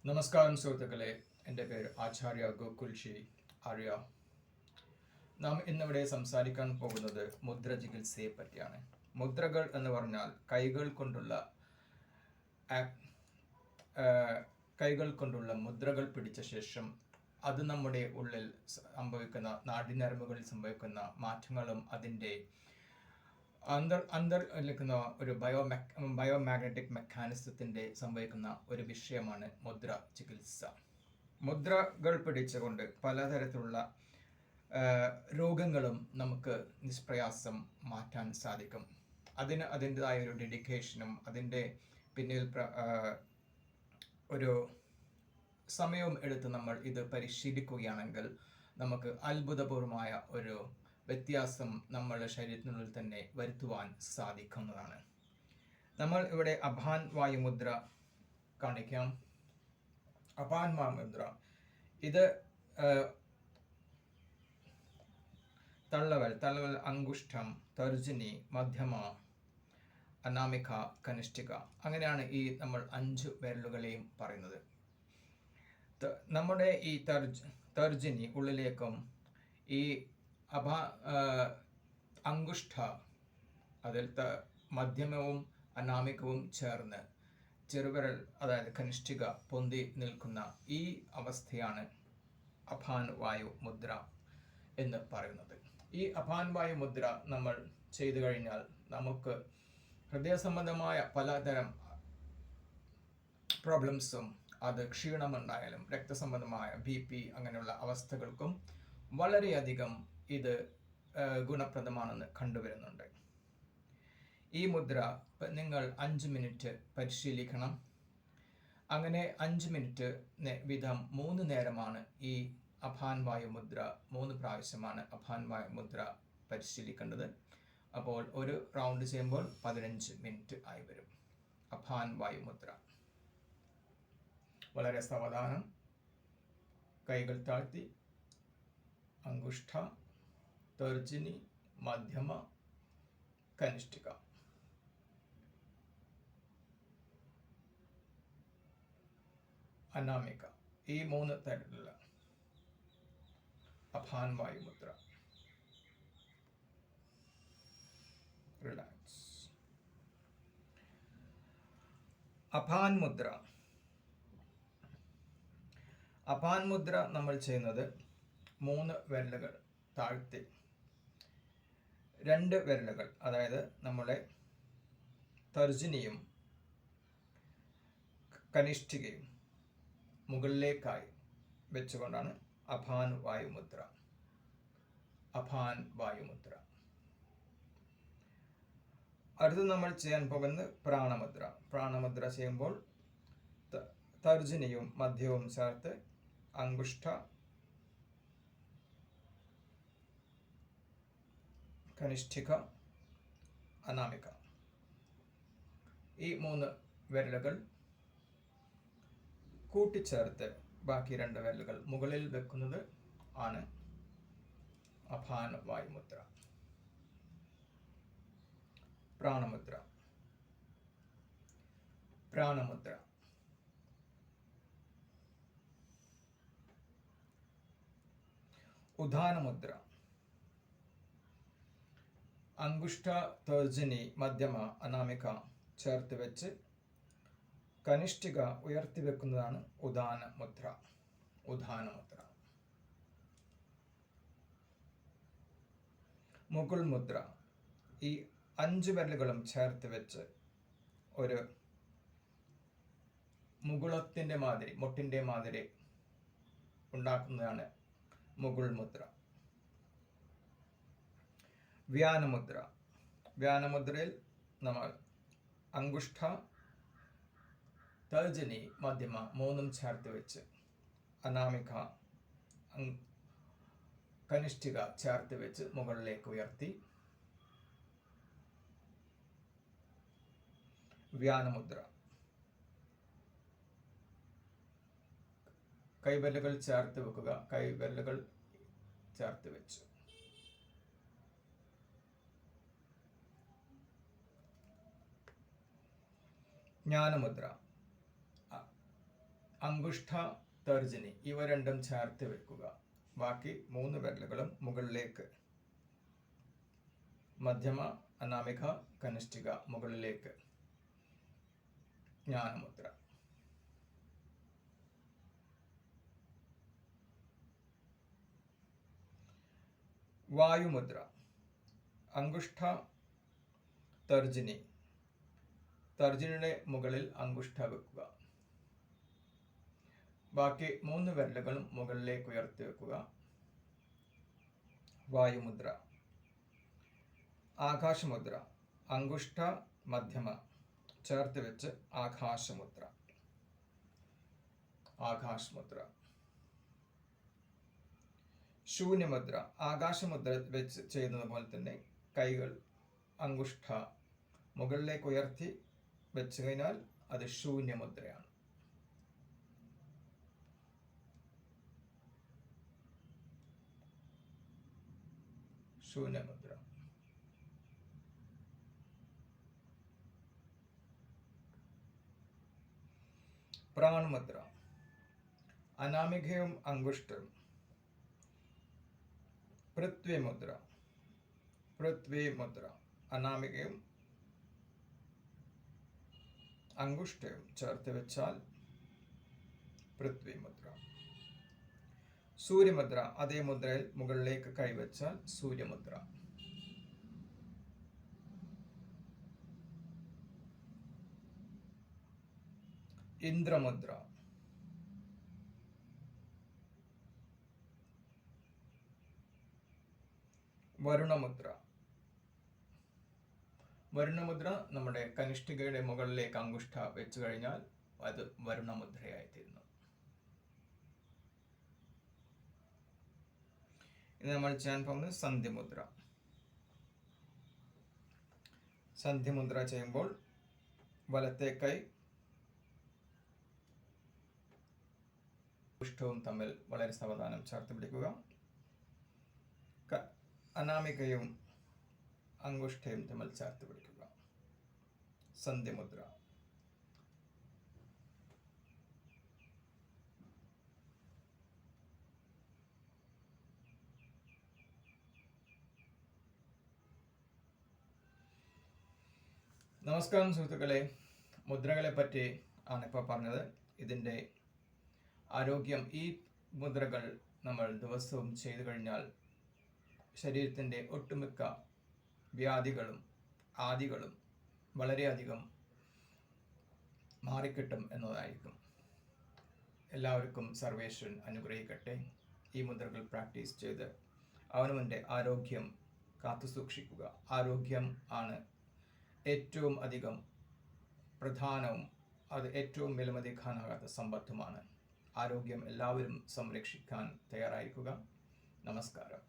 നമസ്കാരം സുഹൃത്തുക്കളെ, എൻ്റെ പേര് ആചാര്യ ഗോകുൽജി ആര്യ. നാം ഇന്നിവിടെ സംസാരിക്കാൻ പോകുന്നത് മുദ്ര ചികിത്സയെ പറ്റിയാണ്. മുദ്രകൾ എന്ന് പറഞ്ഞാൽ കൈകൾ കൊണ്ടുള്ള മുദ്രകൾ പിടിച്ച ശേഷം അത് നമ്മുടെ ഉള്ളിൽ സംഭവിക്കുന്ന നാഡീനരമ്പുകളിൽ സംഭവിക്കുന്ന മാറ്റങ്ങളും അതിൻ്റെ അന്തർലിക്കുന്ന ഒരു ബയോമാഗ്നറ്റിക് മെക്കാനിസത്തിൻ്റെ സംഭവിക്കുന്ന ഒരു വിഷയമാണ് മുദ്ര ചികിത്സ. മുദ്രകൾ പിടിച്ചുകൊണ്ട് പലതരത്തിലുള്ള രോഗങ്ങളും നമുക്ക് നിഷ്പ്രയാസം മാറ്റാൻ സാധിക്കും. അതിന് അതിൻ്റെതായ ഒരു ഡെഡിക്കേഷനും അതിൻ്റെ പിന്നിൽ ഒരു സമയവും എടുത്ത് നമ്മൾ ഇത് പരിശീലിക്കുകയാണെങ്കിൽ നമുക്ക് അത്ഭുതപൂർവമായ ഒരു വ്യത്യാസം നമ്മളുടെ ശരീരത്തിനുള്ളിൽ തന്നെ വരുത്തുവാൻ സാധിക്കുന്നതാണ്. നമ്മൾ ഇവിടെ അപാൻ വായുമുദ്ര കാണിക്കാം. അപാൻ വായുമുദ്ര ഇത് തള്ളവൽ, അങ്കുഷ്ഠം, തർജനി, മധ്യമ, അനാമിക, കനിഷ്ഠിക, അങ്ങനെയാണ് ഈ നമ്മൾ 5 വിരലുകളെയും പറയുന്നത്. നമ്മുടെ ഈ തർജനി ഉള്ളിലേക്കും ഈ അങ്കുഷ്ഠ അതിൽ മധ്യമവും അനാമികവും ചേർന്ന് ചെറുവിരൽ അതായത് കനിഷ്ഠിക പൊന്തി നിൽക്കുന്ന ഈ അവസ്ഥയാണ് അപാൻ വായു മുദ്ര എന്ന് പറയുന്നത്. ഈ അപാൻ വായു മുദ്ര നമ്മൾ ചെയ്തു കഴിഞ്ഞാൽ നമുക്ക് ഹൃദയ സംബന്ധമായ പലതരം പ്രോബ്ലംസും, അത് ക്ഷീണമുണ്ടായാലും രക്തസംബന്ധമായ BP അങ്ങനെയുള്ള അവസ്ഥകൾക്കും വളരെയധികം ഇത് ഗുണപ്രദമാണെന്ന് കണ്ടുവരുന്നുണ്ട്. ഈ മുദ്ര നിങ്ങൾ 5 മിനിറ്റ് പരിശീലിക്കണം. അങ്ങനെ 5 മിനിറ്റ് വീതം 3 നേരമാണ് ഈ അപാൻ വായു മുദ്ര, 3 പ്രാവശ്യമാണ് അപാൻ വായു മുദ്ര പരിശീലിക്കേണ്ടത്. അപ്പോൾ ഒരു റൗണ്ട് ചെയ്യുമ്പോൾ 15 മിനിറ്റ് ആയി വരും. അപാൻ വായു മുദ്ര വളരെ സാവധാനം കൈകൾ താഴ്ത്തി അങ്കുഷ്ഠ, തർജിനി, മധ്യമ, കനിഷ്ഠിക. അനാമിക. ഈ 3 തരത്തിലുള്ള അപാൻ വായു മുദ്ര. റിലാക്സ്. അപാൻ മുദ്ര. അപാൻ മുദ്ര നമ്മൾ ചെയ്യുന്നത് 3 വിരലുകൾ താഴ്ത്തി 2 വിരലുകൾ അതായത് നമ്മളെ തർജിനിയും കനിഷ്ഠികയും മുകളിലേക്കായി വെച്ചുകൊണ്ടാണ് അപാൻ വായുമുദ്ര. അപാൻ വായുമുദ്ര. അടുത്ത് നമ്മൾ ചെയ്യാൻ പോകുന്നത് പ്രാണമുദ്ര. പ്രാണമുദ്ര ചെയ്യുമ്പോൾ തർജിനിയും മധ്യവും ചേർത്ത് അങ്കുഷ്ഠ, കനിഷ്ഠിക, അനാമിക, ഈ 3 വിരലുകൾ കൂട്ടിച്ചേർത്ത് ബാക്കി 2 വിരലുകൾ മുകളിൽ വെക്കുന്നത് ആണ് അപാൻ വായുമുദ്ര. പ്രാണമുദ്ര. പ്രാണമുദ്ര. ഉദാനമുദ്ര. അങ്കുഷ്ഠ, തർജനി, മധ്യമ, അനാമിക ചേർത്ത് വെച്ച് കനിഷ്ഠിക ഉയർത്തി വെക്കുന്നതാണ് ഉദാനമുദ്ര. ഉദാനമുദ്ര. മുകുൾ മുദ്ര. ഈ 5 വിരലുകളും ചേർത്ത് വെച്ച് ഒരു മുകുളത്തിൻ്റെ മാതിരി, മുട്ടിൻ്റെ മാതിരി ഉണ്ടാക്കുന്നതാണ് മുകുൾ മുദ്ര. വ്യാനമുദ്ര. വ്യാനമുദ്രയിൽ നമ്മൾ അങ്കുഷ്ഠ, തർജനി, മധ്യമ 3 ചേർത്ത് വെച്ച് അനാമിക, കനിഷ്ഠിക ചേർത്ത് വെച്ച് മുകളിലേക്ക് ഉയർത്തി വ്യാനമുദ്ര. കൈവിരലുകൾ ചേർത്ത് വെക്കുക. കൈവിരലുകൾ ചേർത്ത് വെച്ചു. ജ്ഞാനമുദ്ര. അംഗുഷ്ഠ, തർജനി ഇവ രണ്ടും ചേർത്ത് വെക്കുക. ബാക്കി 3 വിരലുകളും മുകളിലേക്ക്. മധ്യമ, അനാമിക, കനിഷ്ഠിക മുകളിലേക്ക്. ജ്ഞാനമുദ്ര. വായുമുദ്ര. അംഗുഷ്ഠ, തർജനി. തർജനിയുടെ മുകളിൽ അംഗുഷ്ഠ വെക്കുക. ബാക്കി 3 വിരലുകളും മുകളിലേക്ക് ഉയർത്തി വെക്കുക. വായുമുദ്ര. ആകാശമുദ്ര. അംഗുഷ്ഠ, മധ്യമ ചേർത്ത് വെച്ച് ആകാശമുദ്ര. ആകാശമുദ്ര. ശൂന്യമുദ്ര. ആകാശമുദ്ര വെച്ച് ചെയ്യുന്നത് പോലെ തന്നെ കൈകൾ അംഗുഷ്ഠ മുകളിലേക്ക് ഉയർത്തി വെച്ച് കഴിഞ്ഞാൽ അത് ശൂന്യമുദ്രയാണ്. ശൂന്യമുദ്ര. പ്രാണമുദ്ര. അനാമികയും അംഗുഷ്ഠവും. പൃഥ്വിമുദ്ര. പൃഥ്വിമുദ്ര. അനാമികയും അംഗുഷ്ഠവും ചേർത്ത് വെച്ചാൽ പൃഥ്വിമുദ്ര. സൂര്യമുദ്ര. അതേ മുദ്രയിൽ മുകളിലേക്ക് കൈവച്ചാൽ സൂര്യമുദ്ര. ഇന്ദ്രമുദ്ര. വരുണമുദ്ര. വരുണമുദ്ര നമ്മുടെ കനിഷ്ഠികയുടെ മുകളിലേക്ക് അംഗുഷ്ഠ വെച്ചു കഴിഞ്ഞാൽ അത് വരുണമുദ്രയായിത്തീരുന്നു. ഇനി നമ്മൾ ചെയ്യാൻ പോകുന്നത് സന്ധിമുദ്ര. സന്ധിമുദ്ര ചെയ്യുമ്പോൾ വലത്തെ കൈ അംഗുഷ്ഠവും തമ്മിൽ വളരെ സാവധാനം ചേർത്ത് പിടിക്കുക. അനാമികയും അംഗുഷ്ഠയും തമ്മിൽ ചേർത്ത് പിടിക്കുക. സന്ധിമുദ്ര. നമസ്കാരം സുഹൃത്തുക്കളെ, മുദ്രകളെ പറ്റി ആണ് ഇപ്പോൾ പറഞ്ഞത്. ഇതിൻ്റെ ആരോഗ്യം, ഈ മുദ്രകൾ നമ്മൾ ദിവസവും ചെയ്തു കഴിഞ്ഞാൽ ശരീരത്തിൻ്റെ ഒട്ടുമിക്ക വ്യാധികളും ആദികളും വളരെയധികം മാറിക്കിട്ടും എന്നതായിരിക്കും. എല്ലാവർക്കും സർവേശ്വരൻ അനുഗ്രഹിക്കട്ടെ. ഈ മുദ്രകൾ പ്രാക്ടീസ് ചെയ്ത് അവനവൻ്റെ ആരോഗ്യം കാത്തു സൂക്ഷിക്കുക. ആരോഗ്യം ആണ് ഏറ്റവും അധികം പ്രധാനവും അത് ഏറ്റവും വിലമതിക്കാനാകാത്ത സമ്പത്തുമാണ്. ആരോഗ്യം എല്ലാവരും സംരക്ഷിക്കാൻ തയ്യാറായിരിക്കുക. നമസ്കാരം.